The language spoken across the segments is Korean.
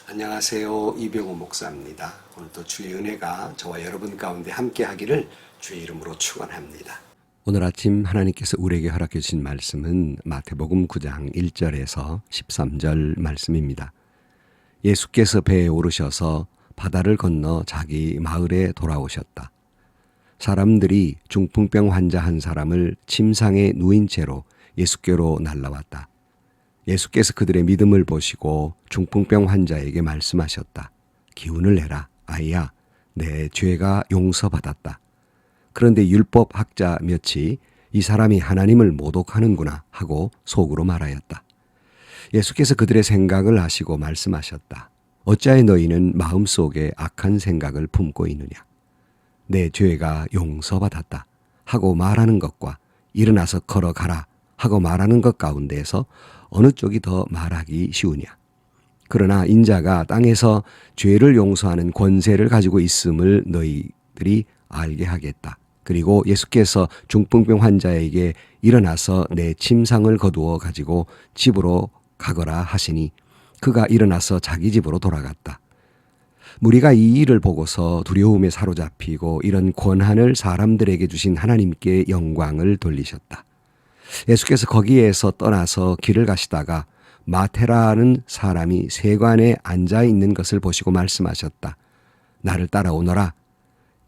안녕하세요. 이병호 목사입니다. 오늘도 주의 은혜가 저와 여러분 가운데 함께 하기를 주의 이름으로 축원합니다. 오늘 아침 하나님께서 우리에게 허락해 주신 말씀은 마태복음 9장 1절에서 13절 말씀입니다. 예수께서 배에 오르셔서 바다를 건너 자기 마을에 돌아오셨다. 사람들이 중풍병 환자 한 사람을 침상에 누인 채로 예수께로 날라왔다. 예수께서 그들의 믿음을 보시고 중풍병 환자에게 말씀하셨다. 기운을 내라. 아이야, 내 죄가 용서받았다. 그런데 율법학자 몇이 이 사람이 하나님을 모독하는구나 하고 속으로 말하였다. 예수께서 그들의 생각을 아시고 말씀하셨다. 어찌하여 너희는 마음속에 악한 생각을 품고 있느냐. 내 죄가 용서받았다 하고 말하는 것과 일어나서 걸어가라 하고 말하는 것 가운데에서 어느 쪽이 더 말하기 쉬우냐. 그러나 인자가 땅에서 죄를 용서하는 권세를 가지고 있음을 너희들이 알게 하겠다. 그리고 예수께서 중풍병 환자에게 일어나서 내 침상을 거두어 가지고 집으로 가거라 하시니 그가 일어나서 자기 집으로 돌아갔다. 무리가 이 일을 보고서 두려움에 사로잡히고 이런 권한을 사람들에게 주신 하나님께 영광을 돌리셨다. 예수께서 거기에서 떠나서 길을 가시다가 마태라는 사람이 세관에 앉아 있는 것을 보시고 말씀하셨다. 나를 따라오너라.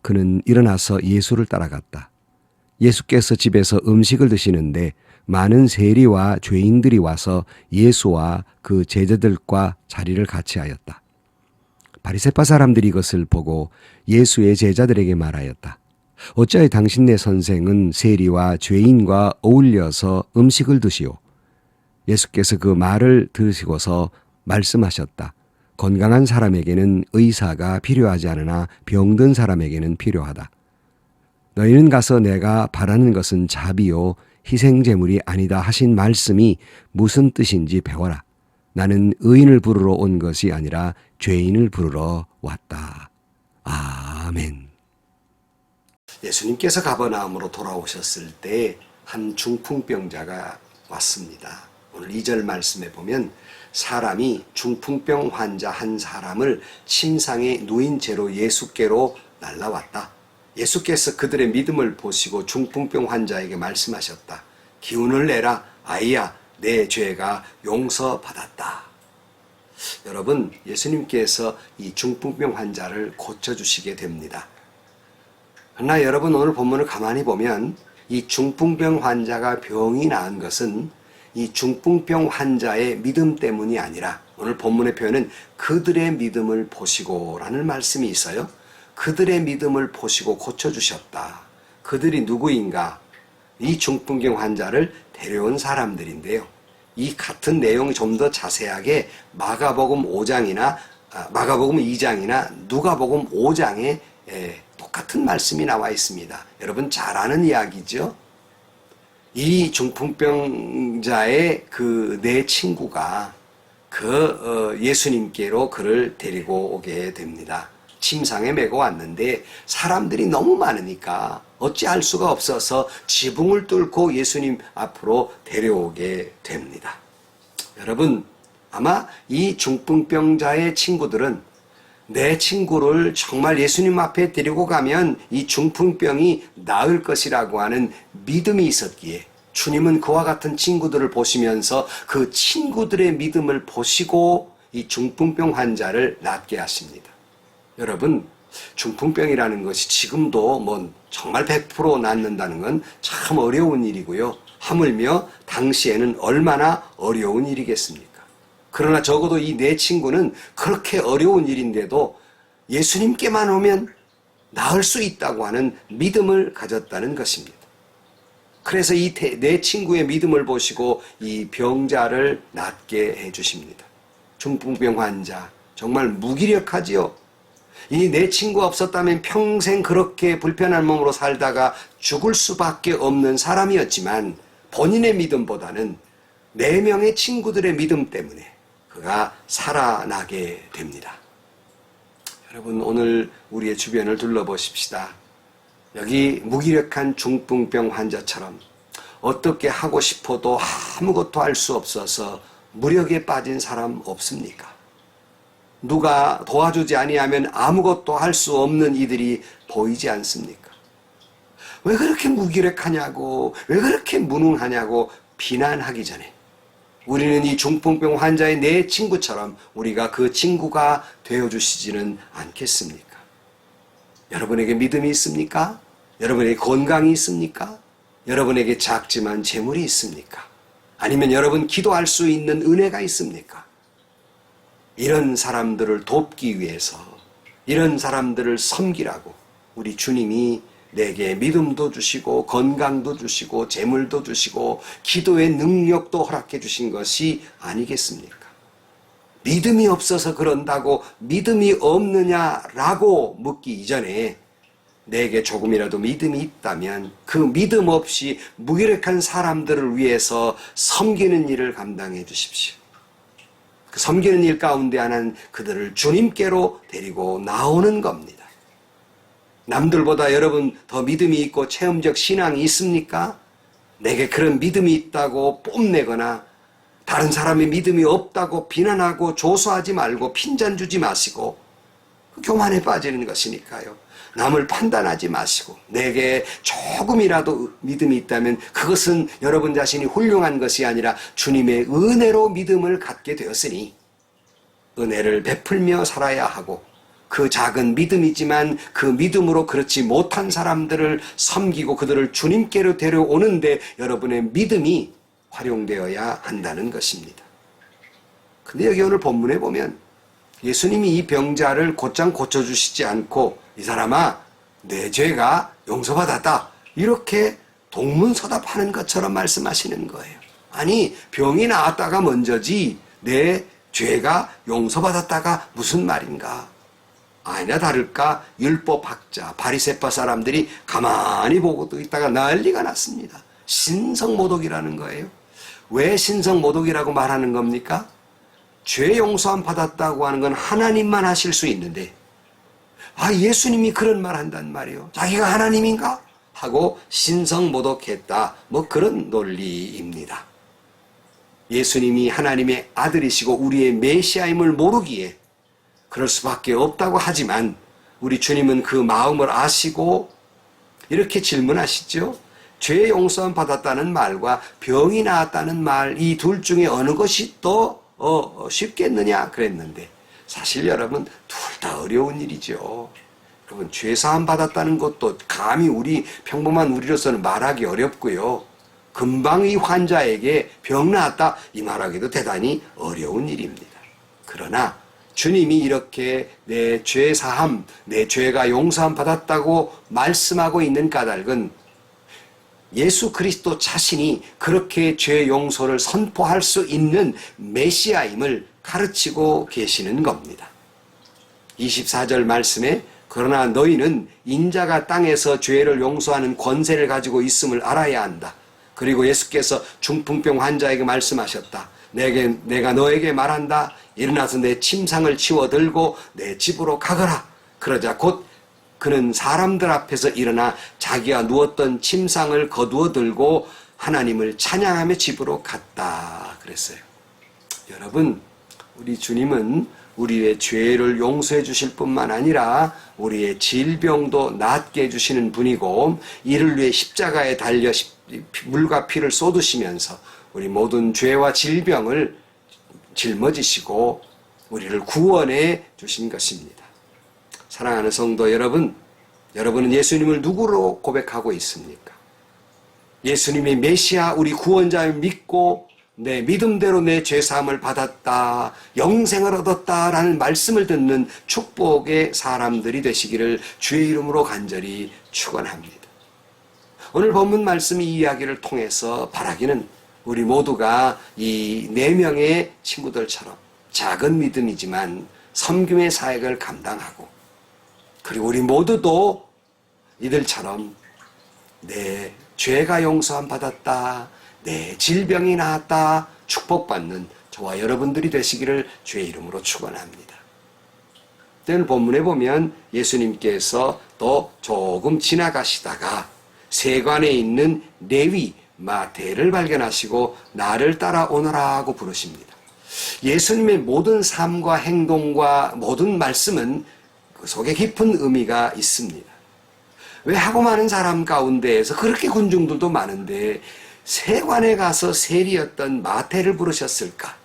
그는 일어나서 예수를 따라갔다. 예수께서 집에서 음식을 드시는데 많은 세리와 죄인들이 와서 예수와 그 제자들과 자리를 같이 하였다. 바리새파 사람들이 이것을 보고 예수의 제자들에게 말하였다. 어찌하여 당신네 선생은 세리와 죄인과 어울려서 음식을 드시오? 예수께서 그 말을 들으시고서 말씀하셨다. 건강한 사람에게는 의사가 필요하지 않으나 병든 사람에게는 필요하다. 너희는 가서 내가 바라는 것은 자비요 희생제물이 아니다 하신 말씀이 무슨 뜻인지 배워라. 나는 의인을 부르러 온 것이 아니라 죄인을 부르러 왔다. 아멘. 예수님께서 가버나움으로 돌아오셨을 때 한 중풍병자가 왔습니다. 오늘 2절 말씀에 보면 사람이 중풍병 환자 한 사람을 침상에 누인 채로 예수께로 날라왔다. 예수께서 그들의 믿음을 보시고 중풍병 환자에게 말씀하셨다. 기운을 내라. 아이야, 내 죄가 용서받았다. 여러분, 예수님께서 이 중풍병 환자를 고쳐주시게 됩니다. 그러나 여러분, 오늘 본문을 가만히 보면 이 중풍병 환자가 병이 나은 것은 이 중풍병 환자의 믿음 때문이 아니라 오늘 본문의 표현은 그들의 믿음을 보시고 라는 말씀이 있어요. 그들의 믿음을 보시고 고쳐주셨다. 그들이 누구인가? 이 중풍병 환자를 데려온 사람들인데요. 이 같은 내용이 좀 더 자세하게 마가복음 2장이나 누가복음 5장에 똑같은 말씀이 나와 있습니다. 여러분 잘 아는 이야기죠. 이 중풍병자의 그 네 친구가 예수님께로 그를 데리고 오게 됩니다. 침상에 메고 왔는데 사람들이 너무 많으니까 어찌할 수가 없어서 지붕을 뚫고 예수님 앞으로 데려오게 됩니다. 여러분, 아마 이 중풍병자의 친구들은 내 친구를 정말 예수님 앞에 데리고 가면 이 중풍병이 나을 것이라고 하는 믿음이 있었기에 주님은 그와 같은 친구들을 보시면서 그 친구들의 믿음을 보시고 이 중풍병 환자를 낫게 하십니다. 여러분, 중풍병이라는 것이 지금도 정말 100% 낫는다는 건 참 어려운 일이고요. 하물며 당시에는 얼마나 어려운 일이겠습니까? 그러나 적어도 이 내 친구는 그렇게 어려운 일인데도 예수님께만 오면 나을 수 있다고 하는 믿음을 가졌다는 것입니다. 그래서 이 내 친구의 믿음을 보시고 이 병자를 낫게 해주십니다. 중풍병 환자, 정말 무기력하지요. 이 내 친구가 없었다면 평생 그렇게 불편한 몸으로 살다가 죽을 수밖에 없는 사람이었지만 본인의 믿음보다는 4명의 친구들의 믿음 때문에 그가 살아나게 됩니다. 여러분, 오늘 우리의 주변을 둘러보십시다. 여기 무기력한 중풍병 환자처럼 어떻게 하고 싶어도 아무것도 할 수 없어서 무력에 빠진 사람 없습니까? 누가 도와주지 아니하면 아무것도 할 수 없는 이들이 보이지 않습니까? 왜 그렇게 무기력하냐고, 왜 그렇게 무능하냐고 비난하기 전에 우리는 이 중풍병 환자의 내 친구처럼 우리가 그 친구가 되어주시지는 않겠습니까? 여러분에게 믿음이 있습니까? 여러분에게 건강이 있습니까? 여러분에게 작지만 재물이 있습니까? 아니면 여러분 기도할 수 있는 은혜가 있습니까? 이런 사람들을 돕기 위해서, 이런 사람들을 섬기라고 우리 주님이 내게 믿음도 주시고 건강도 주시고 재물도 주시고 기도의 능력도 허락해 주신 것이 아니겠습니까? 믿음이 없어서 그런다고 믿음이 없느냐라고 묻기 이전에 내게 조금이라도 믿음이 있다면 그 믿음 없이 무기력한 사람들을 위해서 섬기는 일을 감당해 주십시오. 그 섬기는 일 가운데 하나는 그들을 주님께로 데리고 나오는 겁니다. 남들보다 여러분 더 믿음이 있고 체험적 신앙이 있습니까? 내게 그런 믿음이 있다고 뽐내거나 다른 사람의 믿음이 없다고 비난하고 조소하지 말고 핀잔 주지 마시고 교만에 빠지는 것이니까요. 남을 판단하지 마시고 내게 조금이라도 믿음이 있다면 그것은 여러분 자신이 훌륭한 것이 아니라 주님의 은혜로 믿음을 갖게 되었으니 은혜를 베풀며 살아야 하고 그 작은 믿음이지만 그 믿음으로 그렇지 못한 사람들을 섬기고 그들을 주님께로 데려오는데 여러분의 믿음이 활용되어야 한다는 것입니다. 근데 여기 오늘 본문에 보면 예수님이 이 병자를 곧장 고쳐주시지 않고 이 사람아 내 죄가 용서받았다 이렇게 동문서답하는 것처럼 말씀하시는 거예요. 아니 병이 나았다가 먼저지 내 죄가 용서받았다가 무슨 말인가. 아니나 다를까 율법학자 바리새파 사람들이 가만히 보고 있다가 난리가 났습니다. 신성모독이라는 거예요. 왜 신성모독이라고 말하는 겁니까? 죄 용서함 받았다고 하는 건 하나님만 하실 수 있는데 예수님이 그런 말 한단 말이에요. 자기가 하나님인가? 하고 신성모독했다. 뭐 그런 논리입니다. 예수님이 하나님의 아들이시고 우리의 메시아임을 모르기에 그럴 수밖에 없다고 하지만 우리 주님은 그 마음을 아시고 이렇게 질문하시죠. 죄 용서함 받았다는 말과 병이 나았다는 말 이 둘 중에 어느 것이 더 쉽겠느냐 그랬는데 사실 여러분 둘 다 어려운 일이죠. 여러분 죄 사함 받았다는 것도 감히 우리 평범한 우리로서는 말하기 어렵고요. 금방 이 환자에게 병 나았다 이 말하기도 대단히 어려운 일입니다. 그러나 주님이 이렇게 내 죄 사함, 내 죄가 용서함 받았다고 말씀하고 있는 까닭은 예수 그리스도 자신이 그렇게 죄 용서를 선포할 수 있는 메시아임을 가르치고 계시는 겁니다. 24절 말씀에 그러나 너희는 인자가 땅에서 죄를 용서하는 권세를 가지고 있음을 알아야 한다. 그리고 예수께서 중풍병 환자에게 말씀하셨다. 내가 너에게 말한다. 일어나서 내 침상을 치워 들고 내 집으로 가거라. 그러자 곧 그는 사람들 앞에서 일어나 자기가 누웠던 침상을 거두어 들고 하나님을 찬양하며 집으로 갔다 그랬어요. 여러분 우리 주님은 우리의 죄를 용서해 주실 뿐만 아니라 우리의 질병도 낫게 해주시는 분이고 이를 위해 십자가에 달려 물과 피를 쏟으시면서 우리 모든 죄와 질병을 짊어지시고 우리를 구원해 주신 것입니다. 사랑하는 성도 여러분, 여러분은 예수님을 누구로 고백하고 있습니까? 예수님이 메시아 우리 구원자를 믿고 내 믿음대로 내 죄사함을 받았다, 영생을 얻었다라는 말씀을 듣는 축복의 사람들이 되시기를 주의 이름으로 간절히 축원합니다. 오늘 본문 말씀 이 이야기를 통해서 바라기는 우리 모두가 이 4명의 친구들처럼 작은 믿음이지만 섬김의 사역을 감당하고 그리고 우리 모두도 이들처럼 내 죄가 용서함 받았다, 내 질병이 나았다 축복받는 저와 여러분들이 되시기를 주의 이름으로 축원합니다. 오늘 본문에 보면 예수님께서 또 조금 지나가시다가 세관에 있는 레위 마태를 발견하시고 나를 따라오너라 하고 부르십니다. 예수님의 모든 삶과 행동과 모든 말씀은 그 속에 깊은 의미가 있습니다. 왜 하고 많은 사람 가운데에서 그렇게 군중들도 많은데 세관에 가서 세리였던 마태를 부르셨을까?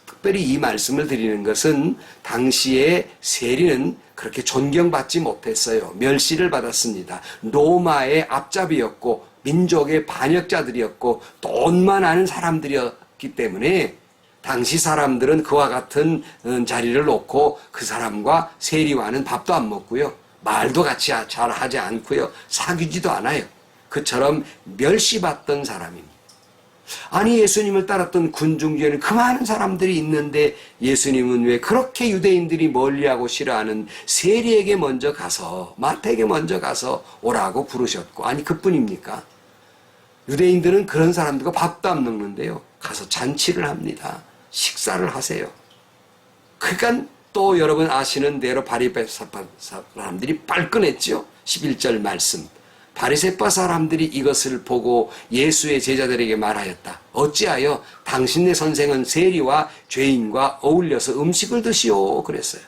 특별히 이 말씀을 드리는 것은 당시에 세리는 그렇게 존경받지 못했어요. 멸시를 받았습니다. 로마의 앞잡이였고 민족의 반역자들이었고 돈만 아는 사람들이었기 때문에 당시 사람들은 그와 같은 자리를 놓고 그 사람과 세리와는 밥도 안 먹고요. 말도 같이 잘 하지 않고요. 사귀지도 않아요. 그처럼 멸시받던 사람입니다. 아니 예수님을 따랐던 군중 중에는 그 많은 사람들이 있는데 예수님은 왜 그렇게 유대인들이 멀리하고 싫어하는 세리에게 먼저 가서 마태에게 먼저 가서 오라고 부르셨고 아니 그뿐입니까? 유대인들은 그런 사람들과 밥도 안 먹는데요. 가서 잔치를 합니다. 식사를 하세요. 그러니까 또 여러분 아시는 대로 바리새파 사람들이 발끈했죠. 11절 말씀. 바리새파 사람들이 이것을 보고 예수의 제자들에게 말하였다. 어찌하여 당신네 선생은 세리와 죄인과 어울려서 음식을 드시오 그랬어요.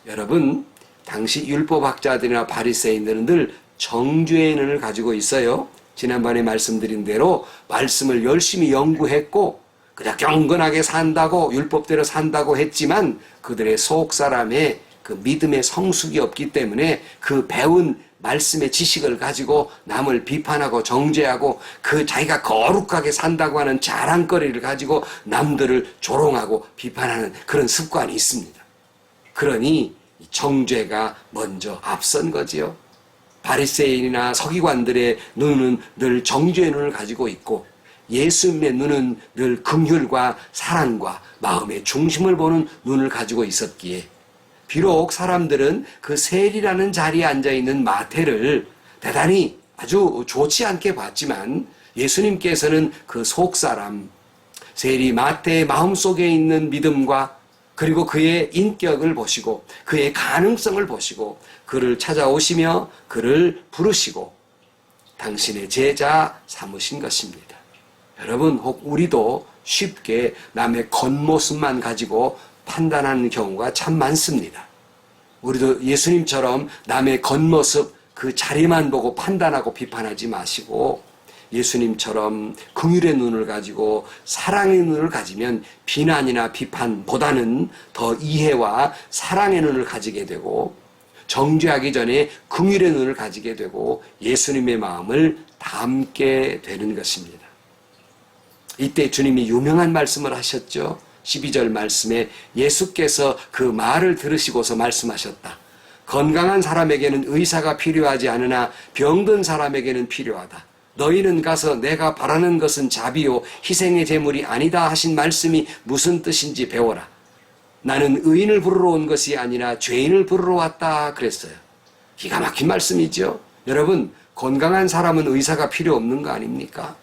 여러분 당시 율법학자들이나 바리새인들은 늘 정죄의 눈을 가지고 있어요. 지난번에 말씀드린 대로 말씀을 열심히 연구했고 그냥 경건하게 산다고 율법대로 산다고 했지만 그들의 속 사람의 그 믿음의 성숙이 없기 때문에 그 배운 말씀의 지식을 가지고 남을 비판하고 정죄하고 그 자기가 거룩하게 산다고 하는 자랑거리를 가지고 남들을 조롱하고 비판하는 그런 습관이 있습니다. 그러니 정죄가 먼저 앞선 거지요. 바리새인이나 서기관들의 눈은 늘 정죄의 눈을 가지고 있고 예수님의 눈은 늘 긍휼과 사랑과 마음의 중심을 보는 눈을 가지고 있었기에 비록 사람들은 그 세리라는 자리에 앉아있는 마태를 대단히 아주 좋지 않게 봤지만 예수님께서는 그 속사람 세리 마태의 마음속에 있는 믿음과 그리고 그의 인격을 보시고 그의 가능성을 보시고 그를 찾아오시며 그를 부르시고 당신의 제자 삼으신 것입니다. 여러분 혹 우리도 쉽게 남의 겉모습만 가지고 판단하는 경우가 참 많습니다. 우리도 예수님처럼 남의 겉모습 그 자리만 보고 판단하고 비판하지 마시고 예수님처럼 긍휼의 눈을 가지고 사랑의 눈을 가지면 비난이나 비판보다는 더 이해와 사랑의 눈을 가지게 되고 정죄하기 전에 긍휼의 눈을 가지게 되고 예수님의 마음을 담게 되는 것입니다. 이때 주님이 유명한 말씀을 하셨죠. 12절 말씀에 예수께서 그 말을 들으시고서 말씀하셨다. 건강한 사람에게는 의사가 필요하지 않으나 병든 사람에게는 필요하다. 너희는 가서 내가 바라는 것은 자비요 희생의 제물이 아니다 하신 말씀이 무슨 뜻인지 배워라. 나는 의인을 부르러 온 것이 아니라 죄인을 부르러 왔다 그랬어요. 기가 막힌 말씀이죠. 여러분 건강한 사람은 의사가 필요 없는 거 아닙니까?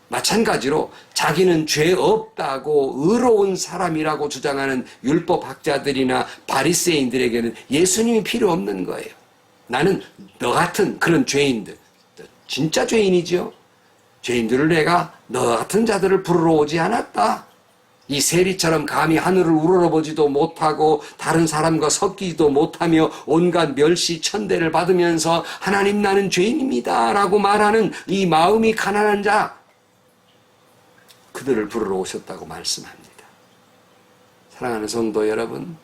마찬가지로 자기는 죄 없다고 의로운 사람이라고 주장하는 율법학자들이나 바리새인들에게는 예수님이 필요 없는 거예요. 나는 너 같은 그런 죄인들, 진짜 죄인이죠. 죄인들을 내가 너 같은 자들을 부르러 오지 않았다. 이 세리처럼 감히 하늘을 우러러보지도 못하고 다른 사람과 섞이지도 못하며 온갖 멸시 천대를 받으면서 하나님 나는 죄인입니다 라고 말하는 이 마음이 가난한 자, 그들을 부르러 오셨다고 말씀합니다. 사랑하는 성도 여러분,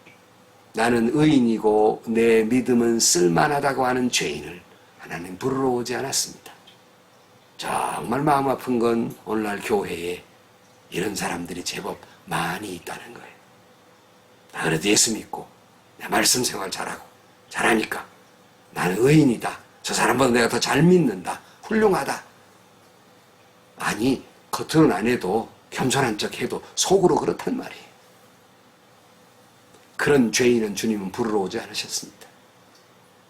나는 의인이고 내 믿음은 쓸만하다고 하는 죄인을 하나님 부르러 오지 않았습니다. 정말 마음 아픈 건 오늘날 교회에 이런 사람들이 제법 많이 있다는 거예요. 나 그래도 예수 믿고 내 말씀 생활 잘하고 잘하니까 나는 의인이다. 저 사람보다 내가 더 잘 믿는다. 훌륭하다. 아니 겉으로는 안 해도 겸손한 척 해도 속으로 그렇단 말이에요. 그런 죄인은 주님은 부르러 오지 않으셨습니다.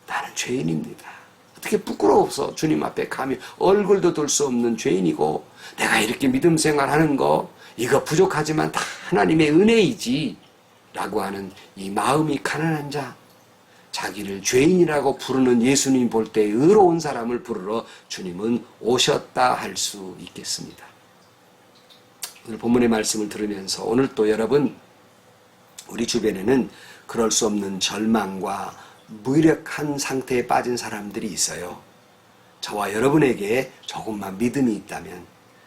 나는 죄인입니다. 어떻게 부끄러워서 주님 앞에 가면 얼굴도 들 수 없는 죄인이고 내가 이렇게 믿음 생활하는 거 이거 부족하지만 다 하나님의 은혜이지 라고 하는 이 마음이 가난한 자, 자기를 죄인이라고 부르는 예수님 볼 때 의로운 사람을 부르러 주님은 오셨다 할 수 있겠습니다. 오늘 본문의 말씀을 들으면서 오늘 또 여러분 우리 주변에는 그럴 수 없는 절망과 무력한 상태에 빠진 사람들이 있어요. 저와 여러분에게 조금만 믿음이 있다면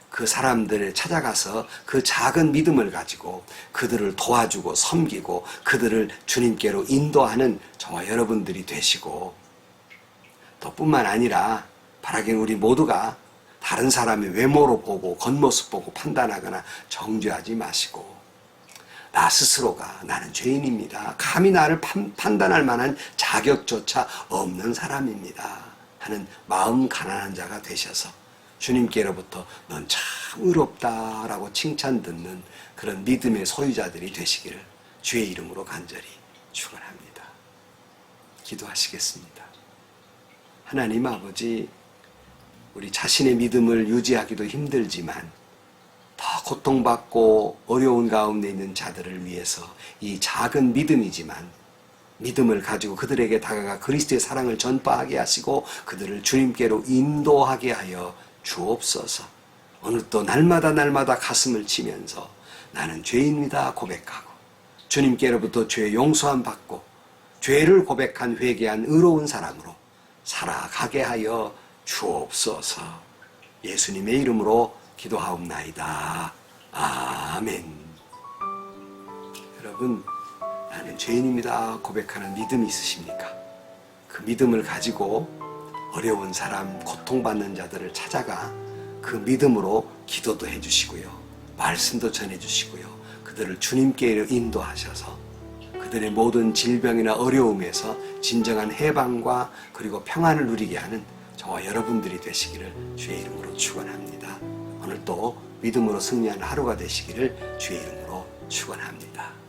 그 사람들을 찾아가서 그 작은 믿음을 가지고 그들을 도와주고 섬기고 그들을 주님께로 인도하는 저와 여러분들이 되시고, 또 뿐만 아니라 바라기는 우리 모두가 다른 사람의 외모로 보고 겉모습 보고 판단하거나 정죄하지 마시고, 나 스스로가 나는 죄인입니다, 감히 나를 판단할 만한 자격조차 없는 사람입니다 하는 마음 가난한 자가 되셔서 주님께로부터 넌 참 의롭다라고 칭찬 듣는 그런 믿음의 소유자들이 되시기를 주의 이름으로 간절히 축원합니다. 기도하시겠습니다. 하나님 아버지, 우리 자신의 믿음을 유지하기도 힘들지만 더 고통받고 어려운 가운데 있는 자들을 위해서 이 작은 믿음이지만 믿음을 가지고 그들에게 다가가 그리스도의 사랑을 전파하게 하시고 그들을 주님께로 인도하게 하여 주옵소서. 오늘 또 날마다 가슴을 치면서 나는 죄인이다 고백하고 주님께로부터 죄 용서함 받고 죄를 고백한 회개한 의로운 사람으로 살아가게 하여 주옵소서. 예수님의 이름으로 기도하옵나이다. 아멘. 여러분, 나는 죄인입니다 고백하는 믿음이 있으십니까? 그 믿음을 가지고 어려운 사람, 고통받는 자들을 찾아가 그 믿음으로 기도도 해주시고요, 말씀도 전해주시고요, 그들을 주님께 인도하셔서 그들의 모든 질병이나 어려움에서 진정한 해방과 그리고 평안을 누리게 하는 저와 여러분들이 되시기를 주의 이름으로 축원합니다. 오늘 또 믿음으로 승리하는 하루가 되시기를 주의 이름으로 축원합니다.